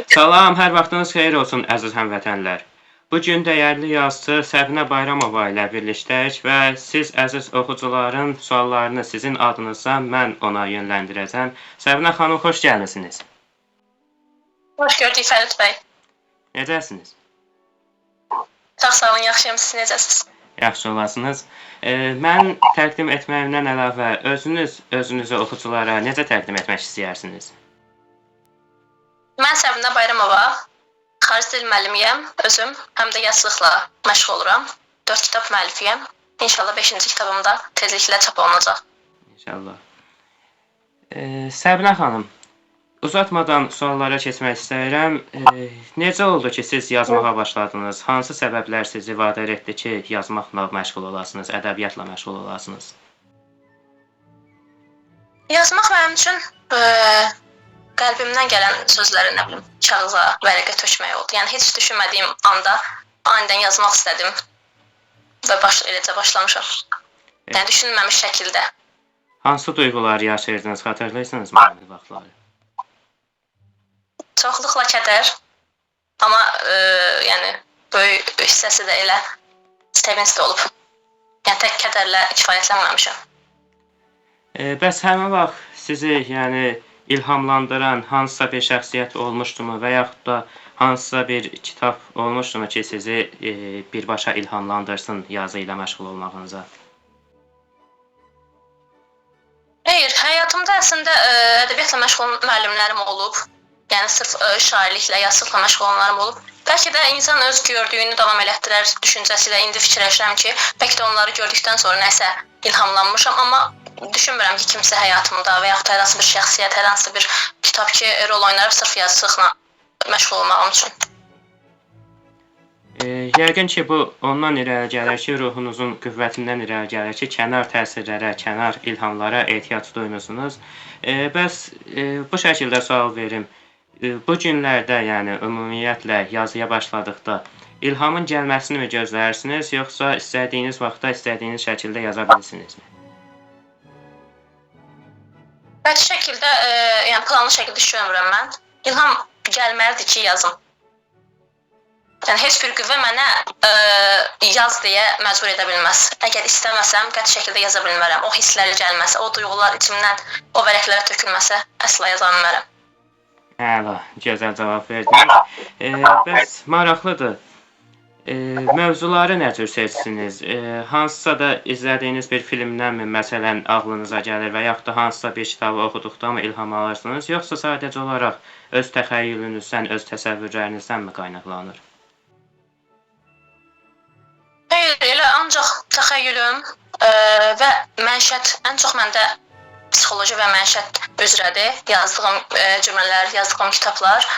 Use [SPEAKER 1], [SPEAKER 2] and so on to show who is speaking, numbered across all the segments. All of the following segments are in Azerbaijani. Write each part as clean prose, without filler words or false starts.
[SPEAKER 1] Salam, hər vaxtınız xeyir olsun əziz həmvətənlər. Bu gün dəyərli yazıçı Səbinə Bayramova ilə birlikdəyik və siz əziz oxucuların suallarını sizin adınıza mən ona yönləndirəcəm. Səbinə xanım, xoş gəlmisiniz.
[SPEAKER 2] Hoş gördük Fərid bəy.
[SPEAKER 1] Necəsiniz?
[SPEAKER 2] Çox sağ olun, yaxşıyam. Siz necəsiniz?
[SPEAKER 1] Yaxşı olasınız. Mən təqdim etməyimdən əlavə özünüzü oxuculara necə təqdim etmək istəyirsiniz?
[SPEAKER 2] Mən Səbinə Bayramova, xarici dil müəllimiyəm, özüm həm də yazıçılıqla məşğul oluram. 4 kitab müəllifiyəm. İnşallah 5-ci kitabım da tezliklə çap olunacaq.
[SPEAKER 1] İnşallah. Səbinə xanım, uzatmadan suallara keçmək istəyirəm. Necə oldu ki, siz yazmağa başladınız? Hansı səbəblər sizi vadar etdi ki, yazmaqla məşğul olasınız, ədəbiyyatla məşğul olasınız?
[SPEAKER 2] Yazmaq mənim üçün qəlbimdən gələn sözləri, nə bilim, kağıza, vərəqə tökmək oldu. Yəni heç düşünmədiyim anda anidən yazmaq istədim və eləcə başlamışam. Yəni düşünülməmiş şəkildə.
[SPEAKER 1] Hansı duyğuları yaşayırdınız, xatırlayırsınızmı bu vaxtları?
[SPEAKER 2] Çoxluqla kədər, amma yəni böyük hissəsi də elə sevinc də olub. Yəni tək kədərlə kifayətlənməmişəm.
[SPEAKER 1] Bəs həmin vaxt sizi, yəni ilhamlandıran hansısa bir şəxsiyyət olmuşdumu və yaxud da hansısa bir kitab olmuşdumu ki, sizi birbaşa ilhamlandırsın yazı ilə məşğul olmağınıza?
[SPEAKER 2] Xeyr, həyatımda əslində ədəbiyyatla məşğul müəllimlərim olub. Yəni sırf şairliklə, yazıçılıqla məşğul olanlarım olub. Bəlkə də insan öz gördüyünü davam elətdirər düşüncəsilə indi fikirləşirəm ki, bəlkə də onları gördükdən sonra nəsə ilhamlanmışam, amma düşünmürəm ki, kimsə həyatımda və yaxud da hər hansı bir şəxsiyyət, hər hansı bir kitab ki, rol oynarıb sırf yazıçılıqla məşğul olmağım üçün.
[SPEAKER 1] Yəqin ki, bu ondan irəli gəlir ki, ruhunuzun qüvvətindən irəli gəlir ki, kənar təsirlərə, kənar ilhamlara ehtiyac duymusunuz. Bəs bu şəkildə sual verim. Bu günlərdə, yəni ümumiyyətlə yazıya başladıqda ilhamın gəlməsini mi gözləyirsiniz, yoxsa istədiyiniz vaxtda, istədiyiniz şəkildə yaza bilirsinizmi?
[SPEAKER 2] Qəti şəkildə, yəni planlı şəkildə düşünmürəm mən. İlham gəlməlidir ki, yazım. Yəni heç bir qüvvə mənə yaz deyə məcbur edə bilməz. Əgər istəməsəm, qəti şəkildə yaza bilmərəm. O hisslər gəlməsə, o duyğular içimdən o vərəqlərə tökülməsə, əsla yaza bilmərəm.
[SPEAKER 1] Əla, gözəl cavab verdiniz. Bəs maraqlıdır. Mövzuları nə cür seçsiniz? Hansısa da izlədiyiniz bir filmdənmi məsələn ağlınıza gəlir və yaxud da hansısa bir kitabı oxuduqda mı ilham alırsınız, yoxsa sadəcə olaraq öz təxəyyülünüzdən, öz təsəvvürlərinizdən mi qaynaqlanır?
[SPEAKER 2] Xeyr, elə ancaq təxəyyülüm və mənşət ən çox məndə psixoloji və mənşət üzrədir. Yazdığım cümlələr, yazdığım kitablar.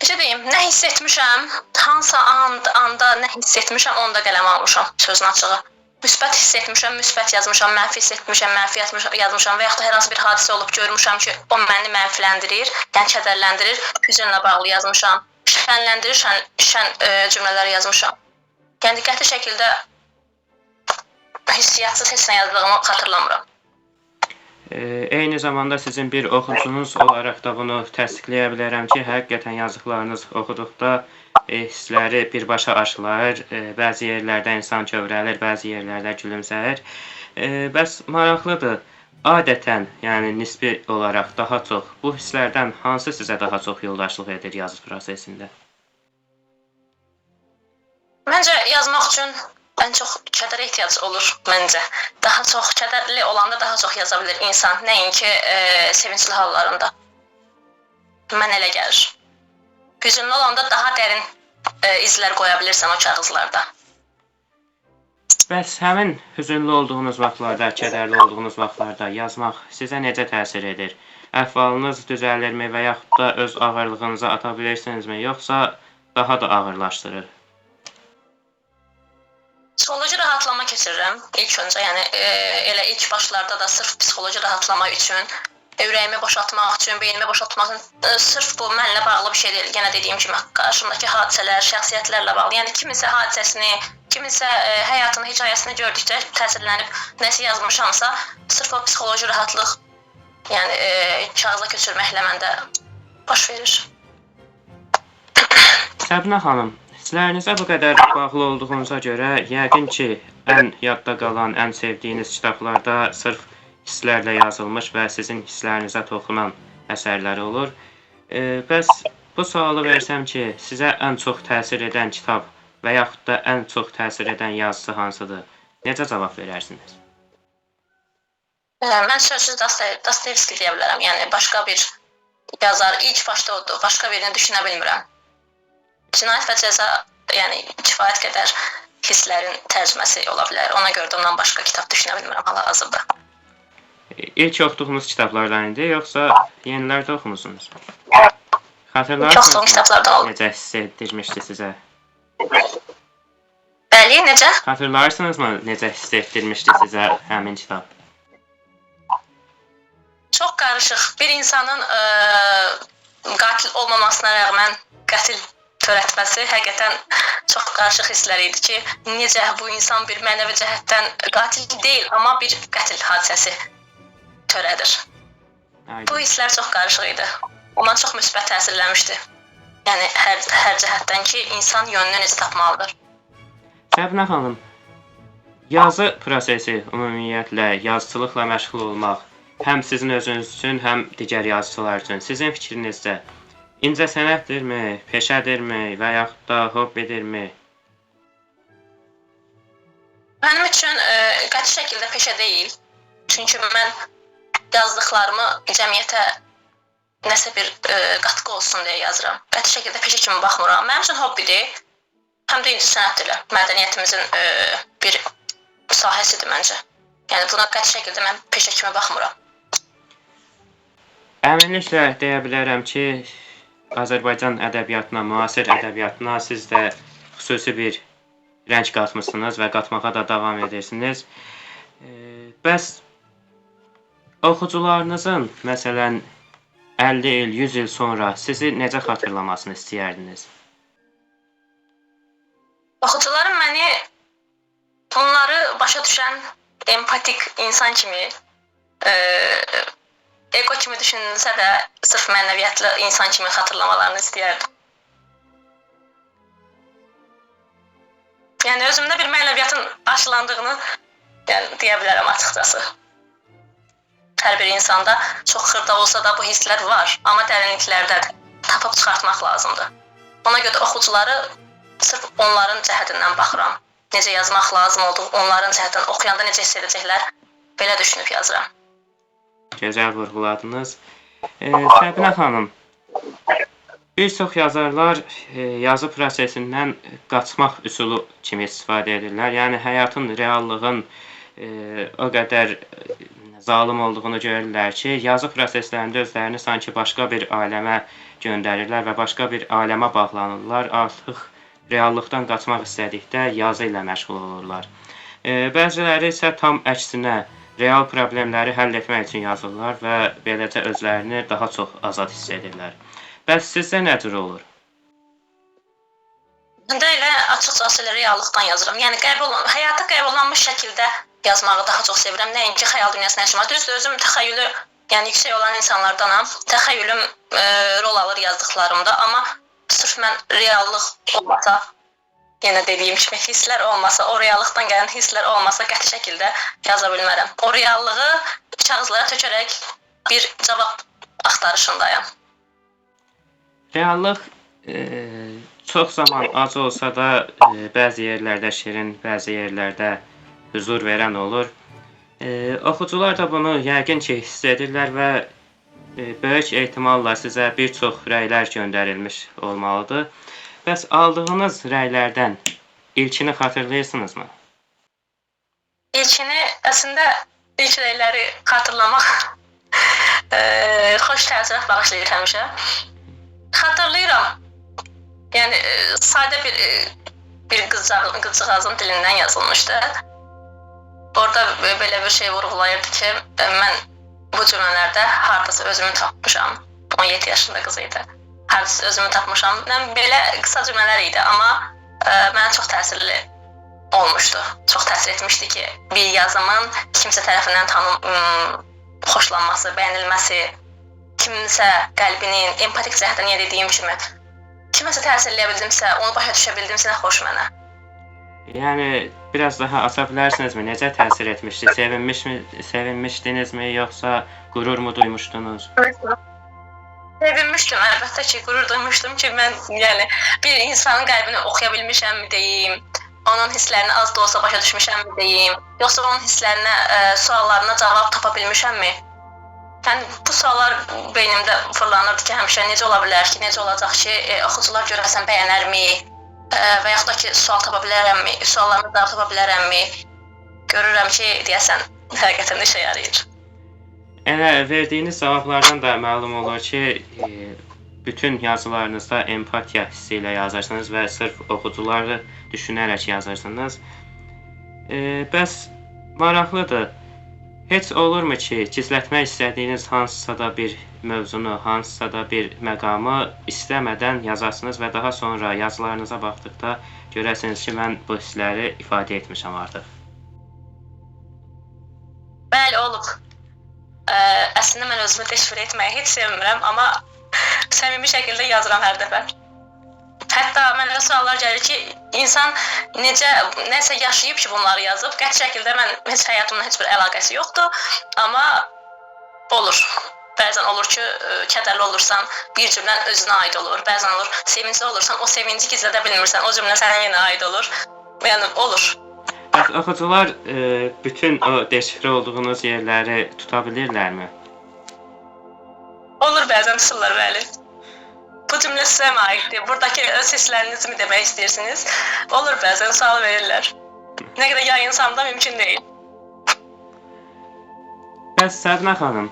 [SPEAKER 2] Necə deyim, nə hiss etmişəm, hansı anda nə hiss etmişəm, onu da qələmə almışam, sözün açığı. Müsbət hiss etmişəm, müsbət yazmışam, mənfi hiss etmişəm, mənfi yazmışam və yaxud da hər hansı bir hadisə olub görmüşəm ki, o məni mənfiləndirir, yəni kədərləndirir, hüzünlə bağlı yazmışam. Şənləndirir, şən cümlələr yazmışam. Yəni diqqətli şəkildə hissiyatsız heç nə yazdığımı xatırlamıram.
[SPEAKER 1] Eyni zamanda sizin bir oxucunuz olaraq da bunu təsdiqləyə bilərəm ki, həqiqətən yazdıqlarınız oxuduqda hissləri birbaşa aşılar, bəzi yerlərdə insan kövrəlir, bəzi yerlərdə gülümsəyir. Bəs maraqlıdır, adətən, yəni nisbi olaraq daha çox bu hisslərdən hansı sizə daha çox yoldaşlıq edir yazı prosesində?
[SPEAKER 2] Məncə yazmaq üçün ən çox kədərə ehtiyac olur məncə. Daha çox kədərli olanda daha çox yaza bilir insan, nəinki sevincli hallarında. Mən elə gəlir. Hüzünlü olanda daha dərin izlər qoya bilirsən o kağızlarda.
[SPEAKER 1] Bəs həmin hüzünlü olduğunuz vaxtlarda, kədərli olduğunuz vaxtlarda yazmaq sizə necə təsir edir? Əhvalınız düzəlirmi və yaxud da öz ağırlığınızı ata bilirsinizmi, yoxsa daha da ağırlaşdırır?
[SPEAKER 2] Psixoloji rahatlama keçirirəm ilk öncə, yəni elə ilk başlarda da sırf psixoloji rahatlama üçün, ürəyimi boşaltmaq üçün, beynimi boşaltmaq üçün, sırf bu mənlə bağlı bir şey deyil. Yenə dediyim kimi, qarşımdakı hadisələr, şəxsiyyətlərlə bağlı. Yəni kiminsə hadisəsini, kiminsə həyatını, hekayəsini gördükcə təsirlənib nəsə yazmışamsa, sırf o psixoloji rahatlıq, yəni kağıza köçürməklə məndə baş verir.
[SPEAKER 1] Səbinə xanım, hisslərinizə bu qədər bağlı olduğunuza görə, yəqin ki, ən yadda qalan, ən sevdiyiniz kitablarda sırf hisslərlə yazılmış və sizin hisslərinizə toxunan əsərlər olur. Bəs bu sualı versəm ki, sizə ən çox təsir edən kitab və yaxud da ən çox təsir edən yazısı hansıdır? Necə cavab verərsiniz?
[SPEAKER 2] Mən sözsüz Dostoyevski deyə bilərəm. Yəni başqa bir yazar ilk başda odur. Başqa birini düşünə bilmirəm. Cinayət və cəza, yəni kifayət qədər hisslərin tərcüməsi ola bilər. Ona görə də ondan başqa kitab düşünə bilmirəm hal-hazırda.
[SPEAKER 1] İlk oxuduğunuz kitablardan idi, yoxsa yenilərdə oxumusunuz?
[SPEAKER 2] İlk oxuduğum kitablardan oldu.
[SPEAKER 1] Necə hiss etdirmişdi sizə?
[SPEAKER 2] Bəli, necə?
[SPEAKER 1] Xatırlayırsınızmı necə hiss etdirmişdi sizə həmin kitab?
[SPEAKER 2] Çox qarışıq. Bir insanın qatil olmamasına rəğmən qətil törətməsi həqiqətən çox qarışıq hisslər idi ki, necə bu insan bir mənəvi cəhətdən qatil deyil, amma bir qətil hadisəsi törədir. Bu hisslər çox qarışıq idi. Ona çox müsbət təsir eləmişdi. Yəni hər cəhətdən ki, insan yönünü necə tapmalıdır.
[SPEAKER 1] Səbinə xanım, yazı prosesi ümumiyyətlə, yazıçılıqla məşğul olmaq həm sizin özünüz üçün, həm digər yazıçılar üçün sizin fikrinizdə incəsənətdirmi, peşədirmi və yaxud da hobbidirmi?
[SPEAKER 2] Mənim üçün qəti şəkildə peşə deyil. Çünki mən yazdıqlarımı cəmiyyətə nəsə bir qatqı olsun deyə yazıram. Qəti şəkildə peşə kimi baxmıram. Mənim üçün hobbidir, həm də incəsənətdir. Mədəniyyətimizin bir sahəsidir məncə. Yəni buna qəti şəkildə mən peşə kimi baxmıram.
[SPEAKER 1] Əminliklə deyə bilərəm ki, Azərbaycan ədəbiyyatına, müasir ədəbiyyatına siz də xüsusi bir rəng qatmışsınız və qatmağa da davam edirsiniz. Bəs oxucularınızın, məsələn, 50 il, 100 il sonra sizi necə xatırlamasını istəyərdiniz?
[SPEAKER 2] Oxucularım məni onları başa düşən empatik insan kimi, ego kimi düşünülsə də sırf mənəviyyatlı insan kimi xatırlamalarını istəyərdim. Yəni özümdə bir mənəviyyatın aşılandığını deyə bilərəm açıqcası. Hər bir insanda çox xırda olsa da bu hisslər var, amma dərinliklərdə tapıb çıxartmaq lazımdır. Ona görə oxucuları sırf onların cəhətindən baxıram. Necə yazmaq lazım olduğu, onların cəhətdən oxuyanda necə hiss edəcəklər, belə düşünüb yazıram.
[SPEAKER 1] Gözəl vurğuladınız. Səbinə xanım, bir çox yazarlar yazı prosesindən qaçmaq üsulu kimi istifadə edirlər. Yəni, həyatın, reallığın o qədər zalım olduğunu görürlər ki, yazı proseslərində özlərini sanki başqa bir aləmə göndərirlər və başqa bir aləmə bağlanırlar. Artıq reallıqdan qaçmaq istədikdə yazı ilə məşğul olurlar. Bəziləri isə tam əksinə real problemləri həll etmək üçün yazırlar və beləcə özlərini daha çox azad hiss edirlər. Bəs sizdə nə cür olur?
[SPEAKER 2] Məndə elə açıqcası elə reallıqdan yazıram. Yəni həyata qəbullanmış şəkildə yazmağı daha çox sevirəm. Nəinki xəyal dünyasında yaşamaq. Düzdür, özüm təxəyyülü yüksək olan insanlardanam. Təxəyyülüm rol alır yazdıqlarımda, amma sırf mən reallıq olmasa, yenə dediyim kimi hisslər olmasa, o reallıqdan gələn hisslər olmasa qəti şəkildə yaza bilmərəm. O reallığı kağızlara tökərək bir cavab axtarışındayam.
[SPEAKER 1] Reallıq çox zaman az olsa da bəzi yerlərdə şirin, bəzi yerlərdə huzur verən olur. Oxucular da bunu yəqin ki, hiss edirlər və böyük ehtimalla sizə bir çox rəylər göndərilmiş olmalıdır. Bəs aldığınız rəylərdən ilkini xatırlayırsınızmı?
[SPEAKER 2] İlkini, əslində ilk rəyləri xatırlamaq xoş təəssürat bağışlayır həmişə. Xatırlayıram. Yəni, sadə bir qızcığazın dilindən yazılmışdı. Orada belə bir şey vurğulayırdı ki, mən bu cümlələrdə hardasa özümü tapmışam. 17 yaşında qız idi. Hardasa özümü tapmışam. Belə qısa cümlələr idi, amma mənə çox təsirli olmuşdu. Çox təsir etmişdi ki, bir yazımın kimsə tərəfindən xoşlanması, bəyənilməsi, kimsə qəlbinin empatik cəhətdən dediyim kimi, kiməsə təsir eləyə bildimsə, onu başa düşə bildimsə, nə xoş mənə.
[SPEAKER 1] Yəni biraz daha aça bilərsinizmi? Necə təsir etmişdi? Sevinmişdinizmi, yoxsa qürurmu duymuşdunuz?
[SPEAKER 2] Sevinmişdim, əlbəttə ki, qürur duymuşdum ki, mən yəni bir insanın qəlbini oxuya bilmişəmmi deyim, onun hisslərini az da olsa başa düşmüşəmmi deyim, yoxsa onun hisslərinə, suallarına cavab tapa bilmişəmmi? Yəni bu suallar beynimdə fırlanırdı ki, həmişə necə ola bilər ki, necə olacaq ki, oxucular görəsən bəyənərmi və yaxud da ki, sual tapa bilərəmmi, suallarına cavab tapa bilərəmmi? Görürəm ki, deyəsən, həqiqətən işə yarayır.
[SPEAKER 1] Elə verdiyiniz cavablardan da məlum olur ki, bütün yazılarınızda empatiya hissi ilə yazırsınız və sırf oxucuları düşünərək yazırsınız. Bəs maraqlıdır. Heç olurmu ki, gizlətmək istədiyiniz hansısa da bir mövzunu, hansısa da bir məqamı istəmədən yazarsınız və daha sonra yazılarınıza baxdıqda görəsiniz ki, mən bu hissləri ifadə etmişəm artıq.
[SPEAKER 2] Bəli, olub. Əslində mən özümü təşvir etməyi heç sevmirəm, amma səmimi şəkildə yazıram hər dəfə. Hətta mənə suallar gəlir ki, insan nəsə yaşayıb ki, bunları yazıb. Qəti şəkildə mən heç həyatımla heç bir əlaqəsi yoxdur, amma olur. Bəzən olur ki, kədərli olursan, bir cümlən özünə aid olur. Bəzən olur, sevincli olursan, o sevinci gizlədə bilmirsən, o cümlə sənə yenə aid olur. Yəni, olur.
[SPEAKER 1] Bəs oxucular bütün o deşifrə olduğunuz yerləri tuta bilirlərmi?
[SPEAKER 2] Olur, bəzən tuturlar, bəli. Bu cümlə sizə aiddir. Buradakı öz hisslərinizi mi demək istəyirsiniz? Olur, bəzən sual verirlər. Nə qədər yayınsam da mümkün deyil.
[SPEAKER 1] Bəs Sədnə xanım,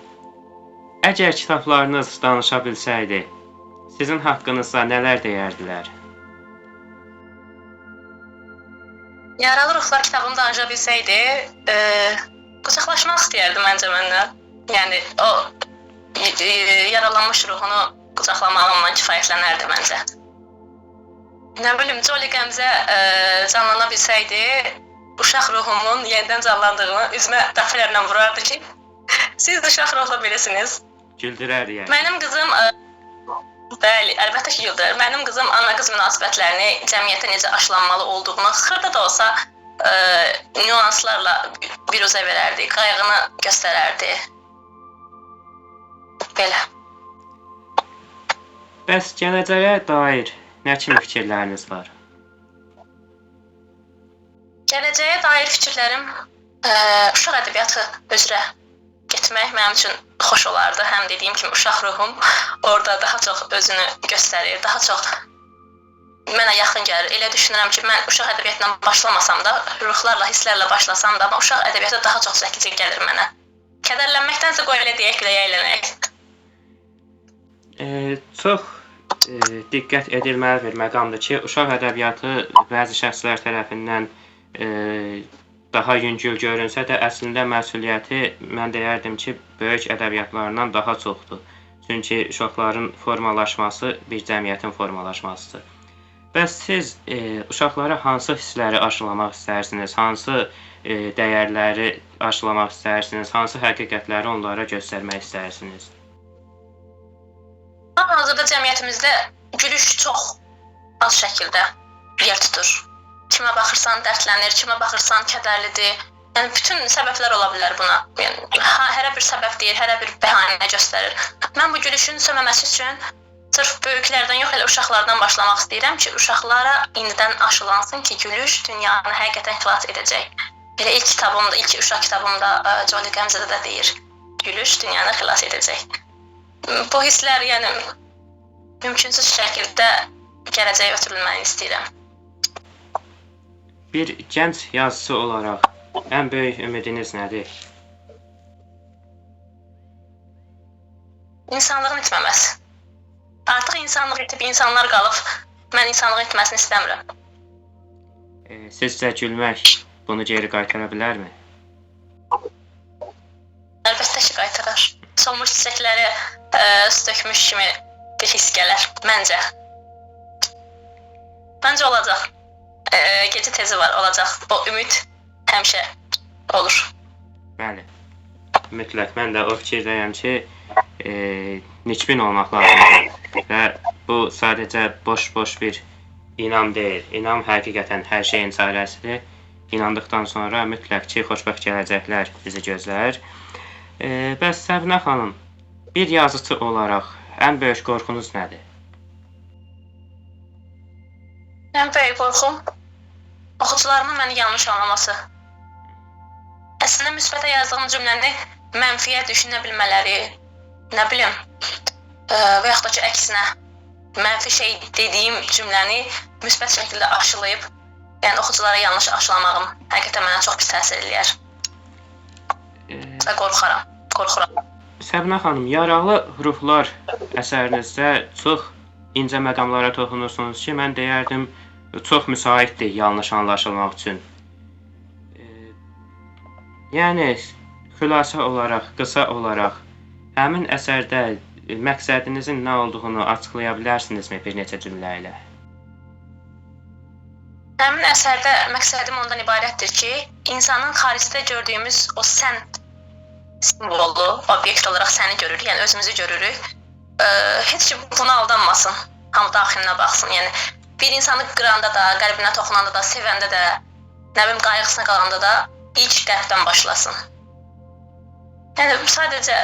[SPEAKER 1] əgər kitablarınız danışa bilsəydi, sizin haqqınızda nələr deyərdilər?
[SPEAKER 2] Yaralı ruhlar kitabım danışa bilsəydi, qucaqlaşmaq istəyərdi məncə məndən. Yəni, o yaralanmış ruhunu qucaqlamağımla kifayətlənərdi məncə. Nə bilim, Jolly Qəmzə canlana bilsəydi, uşaq ruhumun yenidən canlandığını üzmə dəfələrlə vurardı ki, siz uşaq ruhla bilisiniz.
[SPEAKER 1] Güldürər yəni.
[SPEAKER 2] Mənim qızım, bəli, əlbəttə ki, güldürər. Mənim qızım ana-qız münasibətlərini cəmiyyətə necə aşılanmalı olduğunu xırda da olsa nüanslarla biruzə verərdi, qayğını göstərərdi. Belə.
[SPEAKER 1] Bəs gələcəyə dair nə kimi fikirləriniz var?
[SPEAKER 2] Gələcəyə dair fikirlərim uşaq ədəbiyyatı üzrə getmək mənim üçün xoş olardı. Həm dediyim kimi uşaq ruhum orada daha çox özünü göstərir, daha çox mənə yaxın gəlir. Elə düşünürəm ki, mən uşaq ədəbiyyatla başlamasam da, ruhlarla, hisslərlə başlasam da, amma uşaq ədəbiyyatı daha çox çəkici gəlir mənə. Kədərlənməkdənsə qoy elə deyək, güləyə əylənək.
[SPEAKER 1] Çox diqqət edilməli bir məqamdır ki, uşaq ədəbiyyatı bəzi şəxslər tərəfindən daha yüngül görünsə də, əslində məsuliyyəti mən deyərdim ki, böyük ədəbiyyatlarından daha çoxdur. Çünki uşaqların formalaşması bir cəmiyyətin formalaşmasıdır. Bəs siz uşaqlara hansı hissləri aşılamaq istərsiniz, hansı dəyərləri aşılamaq istərsiniz, hansı həqiqətləri onlara göstərmək istərsiniz?
[SPEAKER 2] Hal-hazırda cəmiyyətimizdə gülüş çox az şəkildə yer tutur. Kimə baxırsan dərdlənir, kimə baxırsan kədərlidir. Yəni bütün səbəblər ola bilər buna. Yəni hərə bir səbəb deyir, hərə bir bəhanə göstərir. Mən bu gülüşün sönməməsi üçün sırf böyüklərdən yox, elə uşaqlardan başlamaq istəyirəm ki, uşaqlara indidən aşılansın ki, gülüş dünyanı həqiqətən xilas edəcək. Elə ilk kitabımda, ilk uşaq kitabımda Jolly Qəmzədə də deyir, gülüş dünyanı xilas edəcək. Bu hisslər, yəni mümkünsüz şəkildə gələcəyə ötürülməni istəyirəm.
[SPEAKER 1] Bir gənc yazıcı olaraq ən böyük ümidiniz nədir?
[SPEAKER 2] İnsanlığın itməməsi. Artıq insanlıq itib, insanlar qalıb, mən insanlığın itməsini istəmirəm.
[SPEAKER 1] Sizcə gülmək bunu geri qaytara bilərmi?
[SPEAKER 2] Əlbəttə ki, qaytarar. Solmuş çiçəkləri su tökmüş kimi bir his gələr, məncə. Məncə olacaq. Gecə tezi var, olacaq. O ümid həmişə olur.
[SPEAKER 1] Bəli. Mütləq. Mən də o fikirdəyəm ki, nikbin olmaq lazımdır və bu sadəcə boş bir inam deyil. İnam həqiqətən hər şeyin çarəsidir. İnandıqdan sonra mütləq ki, xoşbəxt gələcəklər bizi gözlər. Bəs Səbinə xanım, bir yazıçı olaraq ən böyük qorxunuz nədir?
[SPEAKER 2] Ən böyük qorxum oxucularımın məni yanlış anlaması. Əslində müsbətə yazdığım cümləni mənfiyə düşünə bilmələri, nə bilim, və yaxud da ki, əksinə mənfi şey dediyim cümləni müsbət şəkildə aşılayıb, yəni oxuculara yanlış aşılamağım həqiqətən mənə çox pis təsir eləyər. Və qorxuram.
[SPEAKER 1] Səbinə xanım, Yaraqlı Ruhlar əsərinizdə çox incə məqamlara toxunursunuz ki, mən deyərdim, çox müsaitdir yanlış anlaşılmaq üçün. Yəni, xülasə olaraq, qısa olaraq, həmin əsərdə məqsədinizin nə olduğunu açıqlaya bilərsinizmi bir neçə cümlə ilə?
[SPEAKER 2] Həmin əsərdə məqsədim ondan ibarətdir ki, insanın xaricdə gördüyümüz o sən simvolu, obyekt olaraq səni görürük, yəni özümüzü görürük. Heç kim buna aldanmasın, hamı daxilinə baxsın. Yəni, bir insanı qıranda da, qəlbinə toxunanda da, sevəndə də, nə bilim, qayğısına qalanda da ilk qəlbdən başlasın. Yəni, sadəcə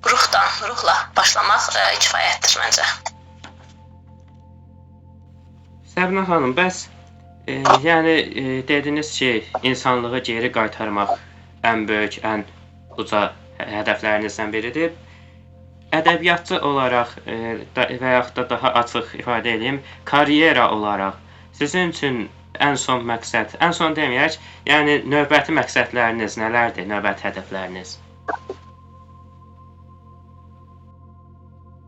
[SPEAKER 2] ruhla başlamaq kifayətdir məncə.
[SPEAKER 1] Səbinə xanım, bəs yəni dediniz ki, insanlığı geri qaytarmaq ən böyük, ən uca hədəflərinizdən biridir. Ədəbiyyatçı olaraq və yaxud da daha açıq ifadə edeyim, karyera olaraq sizin üçün ən son məqsəd, ən son deməyək, yəni növbəti məqsədləriniz nələrdir, növbəti hədəfləriniz?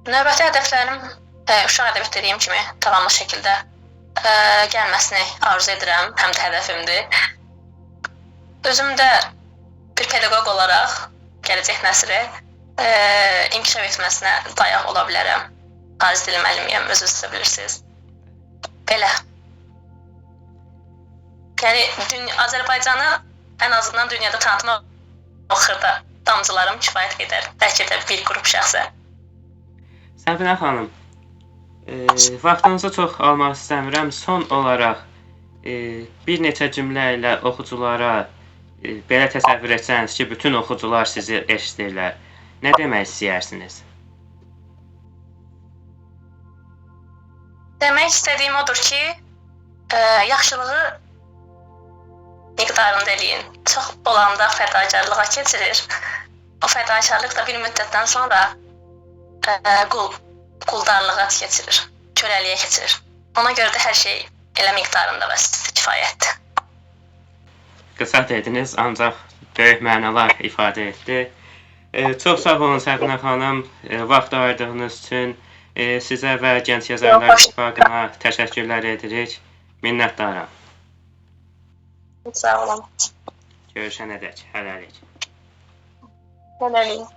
[SPEAKER 2] Növbəti hədəflərim uşaq ədəbiyyat dediyim kimi davamlı şəkildə gəlməsini arzu edirəm, həm də hədəfimdir. Özüm də bir pedaqoq olaraq gələcək nəsli inkişaf etməsinə dayaq ola bilərəm. Xarici dil müəllimiyəm, özünüz də bilirsiniz. Belə. Yəni, Azərbaycanı ən azından dünyada tanıtmaq xırda damcılarım kifayət edər. Bəlkə də bir qrup şəxsə.
[SPEAKER 1] Səbinə xanım, vaxtınızı çox almaq istəmirəm. Son olaraq bir neçə cümlə ilə oxuculara belə təsəvvür etsəniz ki, bütün oxucular sizi eşidirlər. Nə demək istəyirsiniz?
[SPEAKER 2] Demək istədiyim odur ki, yaxşılığı miqdarında eləyin. Çox olanda fədakarlığa keçirir. O fədakarlıq da bir müddətdən sonra quldarlığa keçirir, köləliyə keçirir. Ona görə də hər şey elə miqdarında və kifayətdir.
[SPEAKER 1] Qısa dediniz, ancaq böyük mənalar ifadə etdi. Çox sağ olun Səbinə xanım, vaxt ayırdığınız üçün sizə və Gənc Yazarlar İttifaqına təşəkkürlər edirik. Minnətdaram.
[SPEAKER 2] Sağ olun.
[SPEAKER 1] Görüşənədək, hələlik.
[SPEAKER 2] Hələlik.